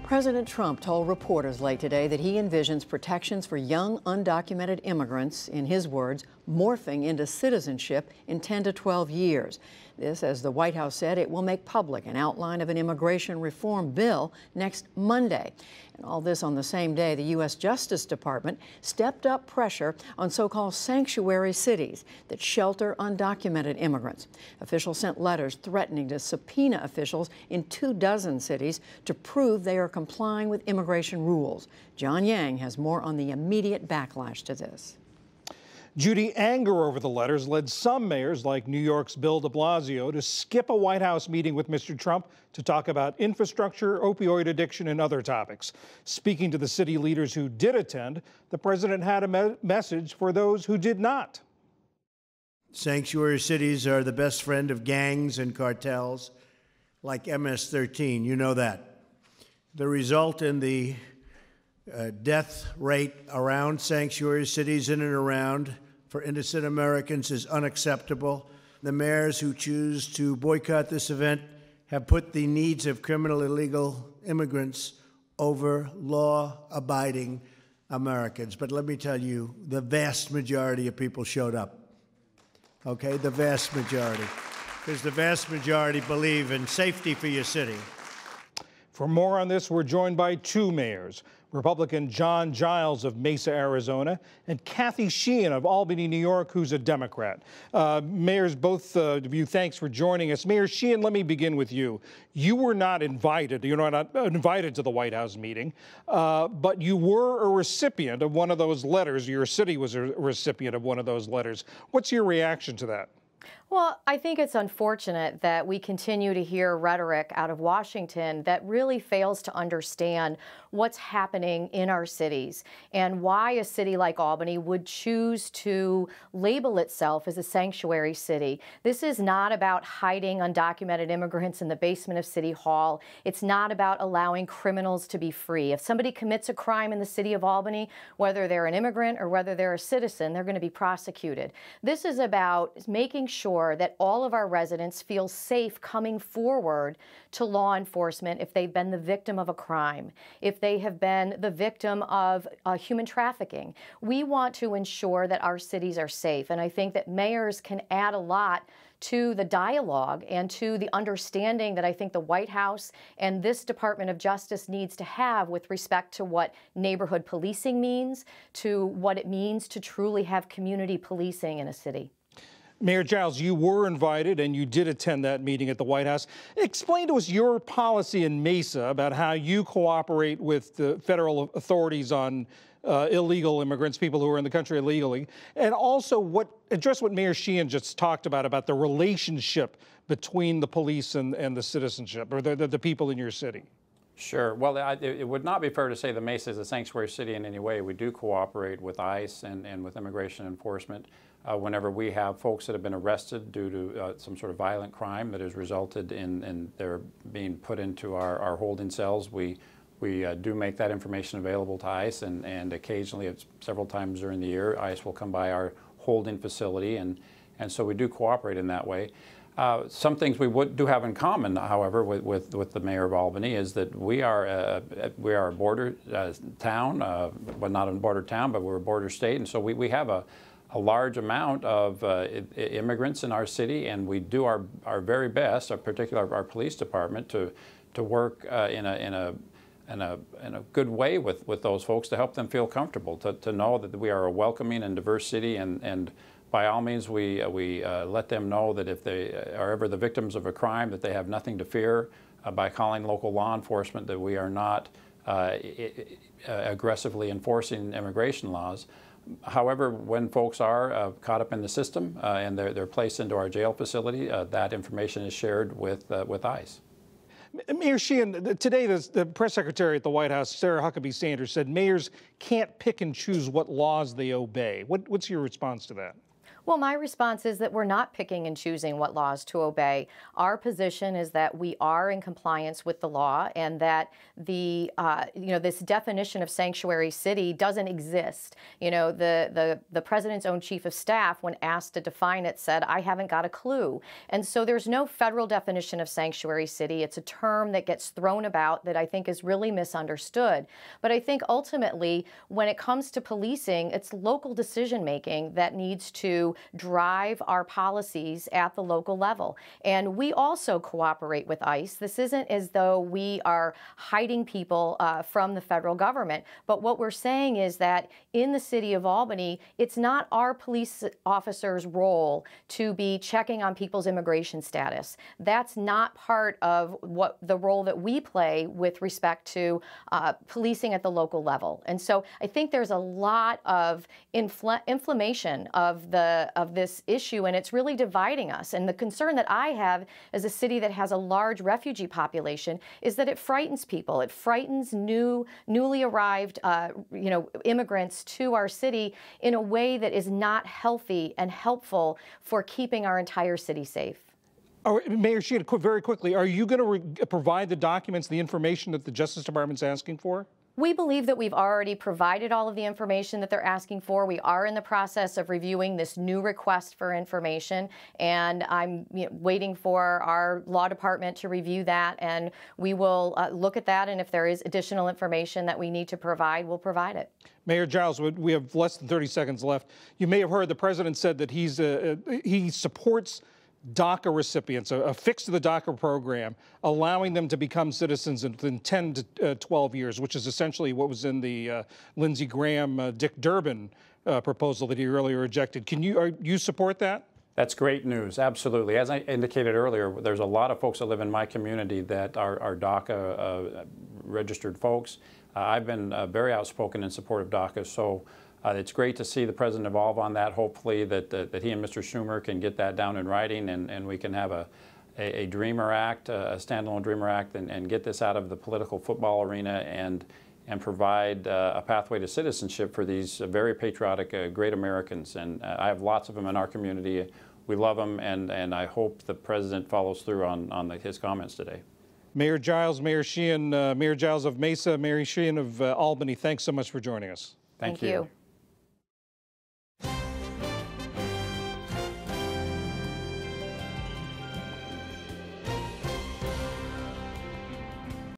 President Trump told reporters late today that he envisions protections for young undocumented immigrants, in his words, morphing into citizenship in 10 to 12 years. This, as the White House said, it will make public an outline of an immigration reform bill next Monday. And all this on the same day the U.S. Justice Department stepped up pressure on so-called sanctuary cities that shelter undocumented immigrants. Officials sent letters threatening to subpoena officials in 24 cities to prove they are complying with immigration rules. John Yang has more on the immediate backlash to this. Judy, anger over the letters led some mayors, like New York's Bill de Blasio, to skip a White House meeting with Mr. Trump to talk about infrastructure, opioid addiction, and other topics. Speaking to the city leaders who did attend, the president had a message for those who did not. Sanctuary cities are the best friend of gangs and cartels like MS-13. You know that. The result in the death rate around sanctuary cities in and around for innocent Americans is unacceptable. The mayors who choose to boycott this event have put the needs of criminal illegal immigrants over law-abiding Americans. But let me tell you, the vast majority of people showed up. Okay, the vast majority. Because the vast majority believe in safety for your city. For more on this, we're joined by two mayors, Republican John Giles of Mesa, Arizona, and Kathy Sheehan of Albany, New York, who's a Democrat. Mayors, both of you, thanks for joining us. Mayor Sheehan, let me begin with you. You were not invited. You're not invited to the White House meeting, but you were a recipient of one of those letters. Your city was a recipient of one of those letters. What's your reaction to that? Well, I think it's unfortunate that we continue to hear rhetoric out of Washington that really fails to understand what's happening in our cities and why a city like Albany would choose to label itself as a sanctuary city. This is not about hiding undocumented immigrants in the basement of City Hall. It's not about allowing criminals to be free. If somebody commits a crime in the city of Albany, whether they're an immigrant or whether they're a citizen, they're going to be prosecuted. This is about making sure that all of our residents feel safe coming forward to law enforcement if they've been the victim of a crime, if they have been the victim of human trafficking. We want to ensure that our cities are safe, and I think that mayors can add a lot to the dialogue and to the understanding that I think the White House and this Department of Justice needs to have with respect to what neighborhood policing means, to what it means to truly have community policing in a city. Mayor Giles, you were invited and you did attend that meeting at the White House. Explain to us your policy in Mesa about how you cooperate with the federal authorities on illegal immigrants, people who are in the country illegally, and also address what Mayor Sheehan just talked about the relationship between the police and the citizenship, or the people in your city. Sure. Well, it would not be fair to say that Mesa is a sanctuary city in any way. We do cooperate with ICE and with immigration enforcement. Whenever we have folks that have been arrested due to some sort of violent crime that has resulted in their being put into our holding cells, we do make that information available to ICE, and occasionally, it's several times during the year, ICE will come by our holding facility, and so we do cooperate in that way. Some things we do have in common, however, with the mayor of Albany is that we are a border town, well, not a border town, but we're a border state, and so we have a large amount of immigrants in our city, and we do our very best, particularly our police department, to work in a good way with those folks to help them feel comfortable, to know that we are a welcoming and diverse city, and by all means we let them know that if they are ever the victims of a crime, that they have nothing to fear by calling local law enforcement, that we are not aggressively enforcing immigration laws. However, when folks are caught up in the system and they're placed into our jail facility, that information is shared with ICE. Mayor Sheehan, today the press secretary at the White House, Sarah Huckabee Sanders, said mayors can't pick and choose what laws they obey. What's your response to that? Well, my response is that we're not picking and choosing what laws to obey. Our position is that we are in compliance with the law, and that the this definition of sanctuary city doesn't exist. The president's own chief of staff, when asked to define it, said, "I haven't got a clue." And so there's no federal definition of sanctuary city. It's a term that gets thrown about that I think is really misunderstood. But I think ultimately, when it comes to policing, it's local decision making that needs to drive our policies at the local level. And we also cooperate with ICE. This isn't as though we are hiding people from the federal government. But what we're saying is that in the city of Albany, it's not our police officers' role to be checking on people's immigration status. That's not part of what the role that we play with respect to policing at the local level. And so I think there's a lot of inflammation of this issue, and it's really dividing us. And the concern that I have as a city that has a large refugee population is that it frightens people. It frightens newly arrived immigrants to our city in a way that is not healthy and helpful for keeping our entire city safe. Oh, Mayor Sheehan, very quickly, are you going to provide the documents, the information that the Justice Department's asking for? We believe that we've already provided all of the information that they're asking for. We are in the process of reviewing this new request for information, and I'm waiting for our law department to review that, and we will look at that, and if there is additional information that we need to provide, we'll provide it. Mayor Giles, we have less than 30 seconds left. You may have heard the president said that he supports DACA recipients, a fix to the DACA program, allowing them to become citizens within 10 to 12 years, which is essentially what was in the Lindsey Graham, Dick Durbin proposal that he earlier rejected. You support that? That's great news, absolutely. As I indicated earlier, there's a lot of folks that live in my community that are DACA registered folks. I've been very outspoken in support of DACA, so it's great to see the president evolve on that. Hopefully that he and Mr. Schumer can get that down in writing, and we can have a DREAMER Act, a standalone DREAMER Act, and get this out of the political football arena and provide a pathway to citizenship for these very patriotic, great Americans. And I have lots of them in our community. We love them, and I hope the president follows through on his comments today. Mayor Giles, Mayor Sheehan, Mayor Giles of Mesa, Mayor Sheehan of Albany, thanks so much for joining us. Thank you.